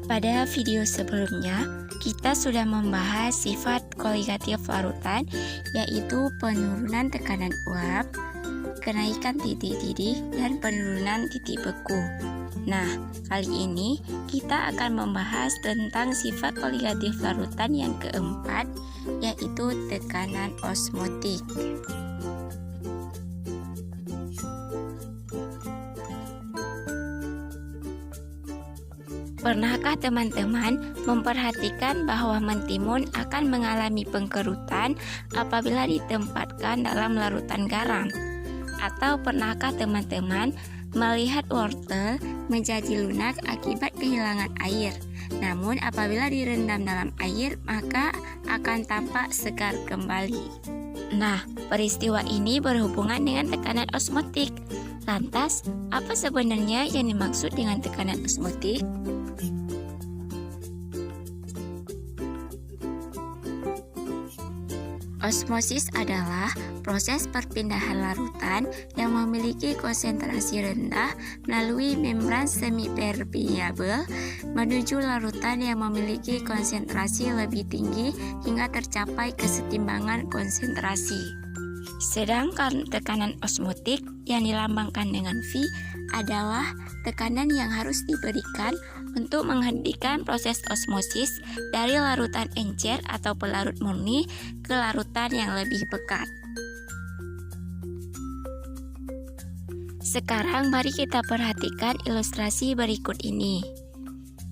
Pada video sebelumnya, kita sudah membahas sifat koligatif larutan, yaitu penurunan tekanan uap, kenaikan titik didih, dan penurunan titik beku. Nah, kali ini kita akan membahas tentang sifat koligatif larutan yang keempat, yaitu tekanan osmotik. Pernahkah teman-teman memperhatikan bahwa mentimun akan mengalami pengkerutan apabila ditempatkan dalam larutan garam? Atau pernahkah teman-teman melihat wortel menjadi lunak akibat kehilangan air? Namun apabila direndam dalam air, maka akan tampak segar kembali. Nah, peristiwa ini berhubungan dengan tekanan osmotik. Lantas, apa sebenarnya yang dimaksud dengan tekanan osmotik? Osmosis adalah proses perpindahan larutan yang memiliki konsentrasi rendah melalui membran semipermeabel menuju larutan yang memiliki konsentrasi lebih tinggi hingga tercapai kesetimbangan konsentrasi. Sedangkan tekanan osmotik yang dilambangkan dengan V adalah tekanan yang harus diberikan untuk menghentikan proses osmosis dari larutan encer atau pelarut murni ke larutan yang lebih pekat. Sekarang mari kita perhatikan ilustrasi berikut ini.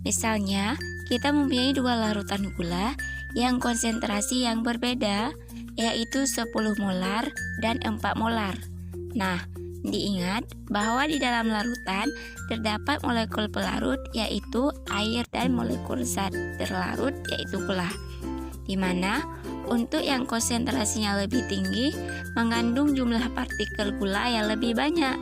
Misalnya, kita mempunyai dua larutan gula yang konsentrasi yang berbeda, yaitu 10 molar dan 4 molar. Nah, diingat bahwa di dalam larutan terdapat molekul pelarut yaitu air dan molekul zat terlarut yaitu gula, di mana untuk yang konsentrasinya lebih tinggi mengandung jumlah partikel gula yang lebih banyak.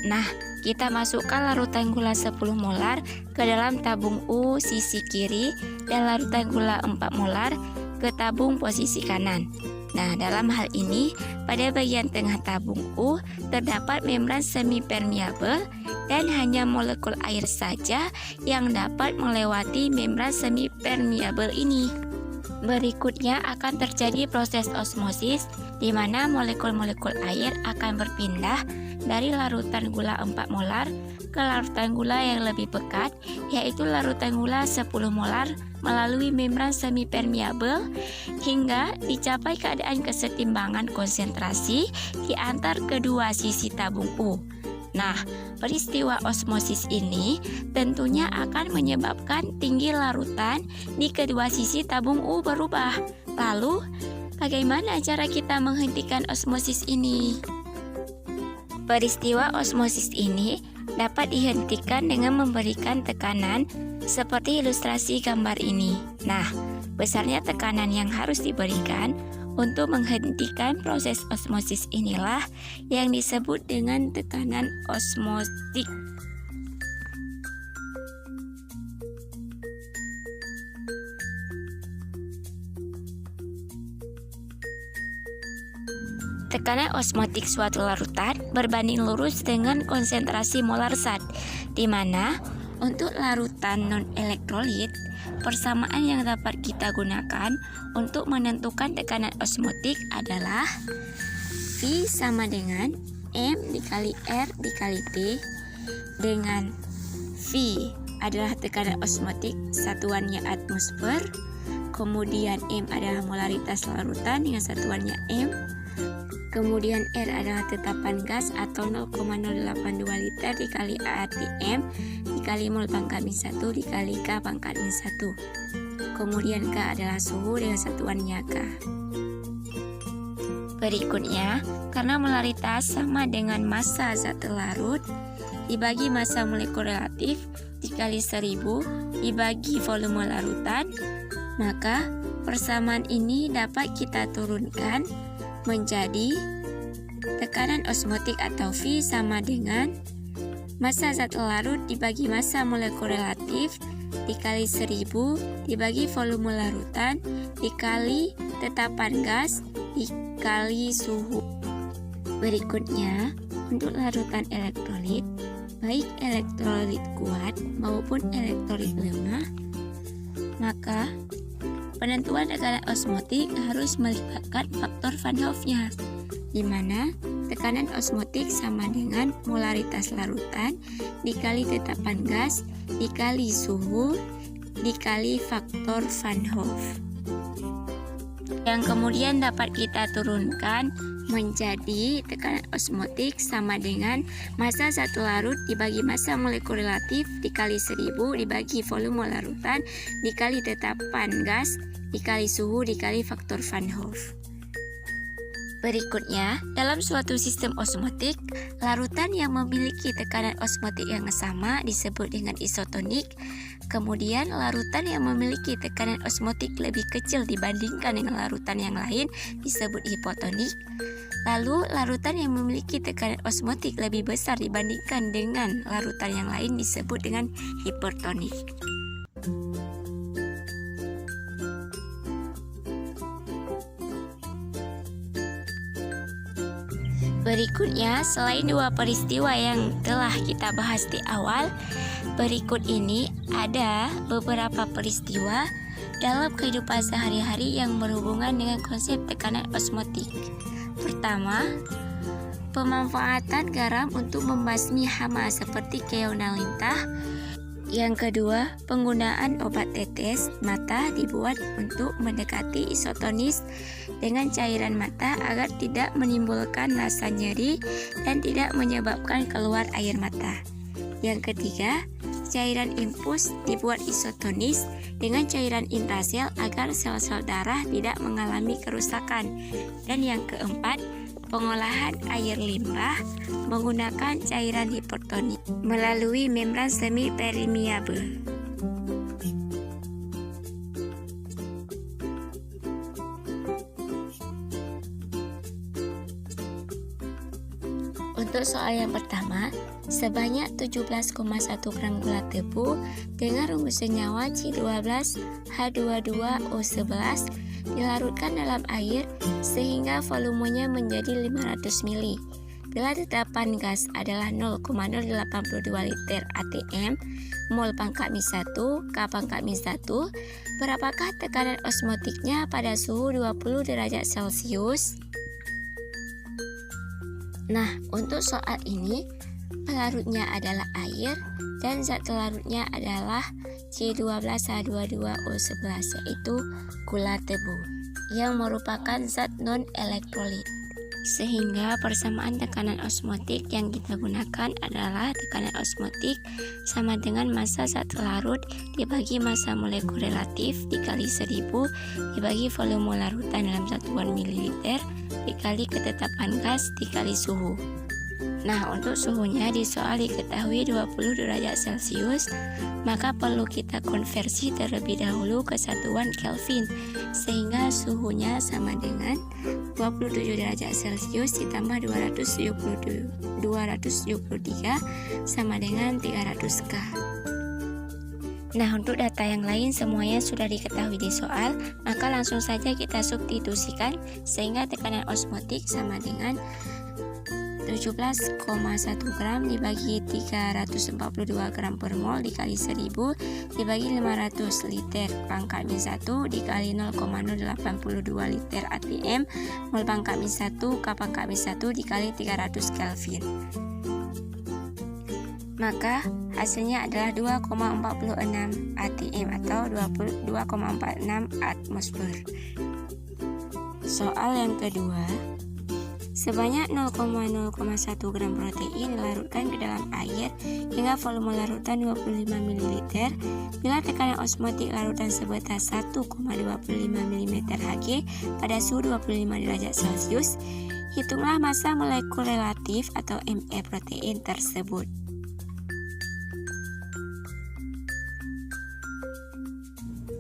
Nah, kita masukkan larutan gula 10 molar ke dalam tabung U sisi kiri dan larutan gula 4 molar ke tabung posisi kanan. Nah, dalam hal ini, pada bagian tengah tabung U terdapat membran semipermeabel dan hanya molekul air saja yang dapat melewati membran semipermeabel ini. Berikutnya akan terjadi proses osmosis di mana molekul-molekul air akan berpindah dari larutan gula 4 molar ke larutan gula yang lebih pekat, yaitu larutan gula 10 molar melalui membran semipermeabel hingga dicapai keadaan kesetimbangan konsentrasi di antar kedua sisi tabung U. Nah, peristiwa osmosis ini tentunya akan menyebabkan tinggi larutan di kedua sisi tabung U berubah. Lalu, bagaimana cara kita menghentikan osmosis ini? Peristiwa osmosis ini dapat dihentikan dengan memberikan tekanan seperti ilustrasi gambar ini. Nah, besarnya tekanan yang harus diberikan untuk menghentikan proses osmosis inilah yang disebut dengan tekanan osmotik. Tekanan osmotik suatu larutan berbanding lurus dengan konsentrasi molar zat, di mana untuk larutan non-elektrolit, persamaan yang dapat kita gunakan untuk menentukan tekanan osmotik adalah V sama dengan M dikali R dikali T, dengan V adalah tekanan osmotik satuannya atmosfer, kemudian M adalah molaritas larutan dengan satuannya M, kemudian R adalah tetapan gas atau 0,082 liter dikali ATM dikali mol pangkat min 1 dikali K pangkat min 1. Kemudian K adalah suhu dengan satuannya K. Berikutnya, karena molaritas sama dengan massa zat terlarut dibagi massa molekul relatif dikali 1000 dibagi volume larutan, maka persamaan ini dapat kita turunkan menjadi tekanan osmotik atau V sama dengan massa zat larut dibagi massa molekul relatif dikali 1000 dibagi volume larutan dikali tetapan gas dikali suhu. Berikutnya, untuk larutan elektrolit, baik elektrolit kuat maupun elektrolit lemah, maka penentuan tekanan osmotik harus melibatkan faktor Van Hoff-nya, di mana tekanan osmotik sama dengan molaritas larutan dikali tetapan gas dikali suhu dikali faktor Van Hoff, yang kemudian dapat kita turunkan menjadi tekanan osmotik sama dengan massa satu larut dibagi massa molekul relatif dikali 1000 dibagi volume larutan dikali tetapan gas dikali suhu dikali faktor Van Hoff. Berikutnya, dalam suatu sistem osmotik, larutan yang memiliki tekanan osmotik yang sama disebut dengan isotonik. Kemudian, larutan yang memiliki tekanan osmotik lebih kecil dibandingkan dengan larutan yang lain disebut hipotonik. Lalu, larutan yang memiliki tekanan osmotik lebih besar dibandingkan dengan larutan yang lain disebut dengan hipertonik. Berikutnya, selain dua peristiwa yang telah kita bahas di awal, berikut ini ada beberapa peristiwa dalam kehidupan sehari-hari yang berhubungan dengan konsep tekanan osmotik. Pertama, pemanfaatan garam untuk membasmi hama seperti keona lintah. Yang kedua, penggunaan obat tetes mata dibuat untuk mendekati isotonis dengan cairan mata agar tidak menimbulkan rasa nyeri dan tidak menyebabkan keluar air mata. Yang ketiga, cairan infus dibuat isotonis dengan cairan intrasel agar sel-sel darah tidak mengalami kerusakan. Dan yang keempat, pengolahan air limbah menggunakan cairan hipertonik melalui membran semi permeable. Untuk soal yang pertama, sebanyak 17,1 gram gula tebu dengan rumus senyawa C12H22O11 dilarutkan dalam air sehingga volumenya menjadi 500 ml. Bila tetapan gas adalah 0,082 liter atm, mol pangkat min 1, K pangkat min 1, berapakah tekanan osmotiknya pada suhu 20 derajat Celcius? Nah, untuk soal ini, pelarutnya adalah air dan zat pelarutnya adalah C12H22O11, yaitu gula tebu yang merupakan zat non-elektrolit. Sehingga persamaan tekanan osmotik yang kita gunakan adalah tekanan osmotik sama dengan massa zat larut dibagi massa molekul relatif dikali 1000 dibagi volume larutan dalam satuan mililiter dikali ketetapan gas dikali suhu. Nah, untuk suhunya di soal diketahui 20 derajat Celcius, maka perlu kita konversi terlebih dahulu ke satuan Kelvin, sehingga suhunya sama dengan 27 derajat Celcius ditambah 273 sama dengan 300 K. Nah, untuk data yang lain semuanya sudah diketahui di soal, maka langsung saja kita substitusikan sehingga tekanan osmotik sama dengan 17,1 gram dibagi 342 gram per mol dikali 1000 dibagi 500 liter pangkat min 1 dikali 0,082 liter atm mol pangkat min 1 K pangkat min 1 dikali 300 Kelvin. Maka hasilnya adalah 2,46 atm atau 2,46 atmosfer. Soal yang kedua, sebanyak 0,01 gram protein dilarutkan ke dalam air hingga volume larutan 25 ml bila tekanan osmotik larutan sebatas 1,25 mm Hg pada suhu 25 derajat Celcius. Hitunglah massa molekul relatif atau ME protein tersebut.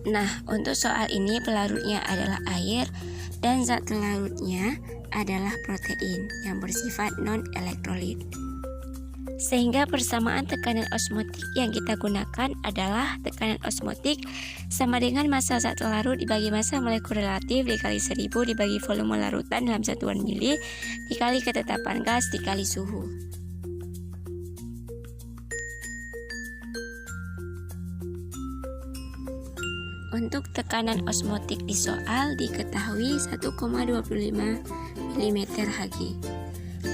Nah, untuk soal ini pelarutnya adalah air dan zat pelarutnya adalah protein yang bersifat non-elektrolit. Sehingga persamaan tekanan osmotik yang kita gunakan adalah tekanan osmotik sama dengan massa zat larut dibagi massa molekul relatif dikali 1000 dibagi volume larutan dalam satuan mili dikali ketetapan gas dikali suhu. Untuk tekanan osmotik di soal diketahui 1,25 mm Hg.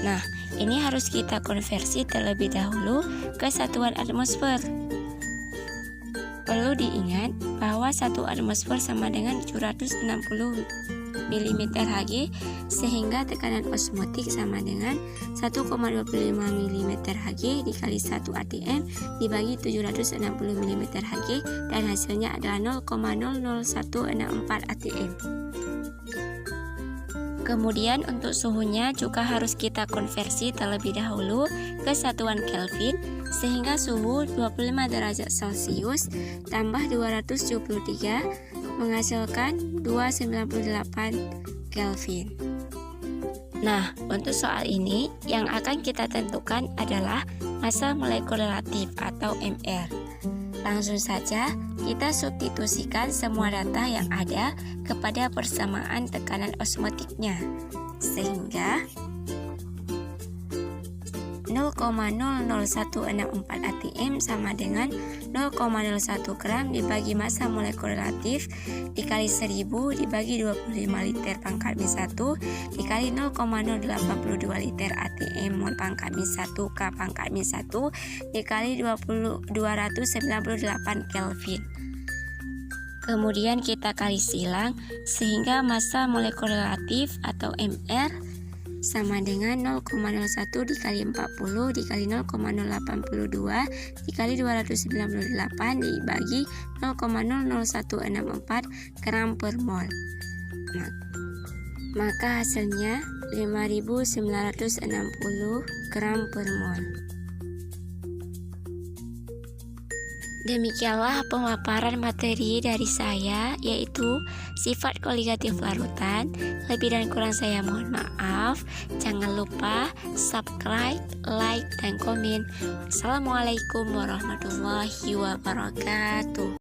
Nah, ini harus kita konversi terlebih dahulu ke satuan atmosfer. Perlu diingat bahwa 1 atmosfer sama dengan 760 mm Hg, sehingga tekanan osmotik sama dengan 1,25 mm Hg dikali 1 atm dibagi 760 mm Hg, dan hasilnya adalah 0,00164 atm. Kemudian untuk suhunya juga harus kita konversi terlebih dahulu ke satuan Kelvin, sehingga suhu 25 derajat Celcius tambah 273 menghasilkan 298 Kelvin. Nah, untuk soal ini yang akan kita tentukan adalah massa molekul relatif atau MR. Langsung saja kita substitusikan semua data yang ada kepada persamaan tekanan osmotiknya, sehingga 0,00164 atm sama dengan 0,01 gram dibagi massa molekul relatif dikali 1000 dibagi 25 liter pangkat min 1 dikali 0,082 liter atm mol pangkat min 1 K pangkat min 1 dikali 298 Kelvin. Kemudian kita kali silang sehingga massa molekul relatif atau MR sama dengan 0,01 dikali 40 dikali 0,082 dikali 298 dibagi 0,00164 gram per mol. Maka hasilnya 5960 gram per mol. Demikianlah pemaparan materi dari saya, yaitu sifat koligatif larutan. Lebih dan kurang saya mohon maaf. Jangan lupa subscribe, like, dan komen. Assalamualaikum warahmatullahi wabarakatuh.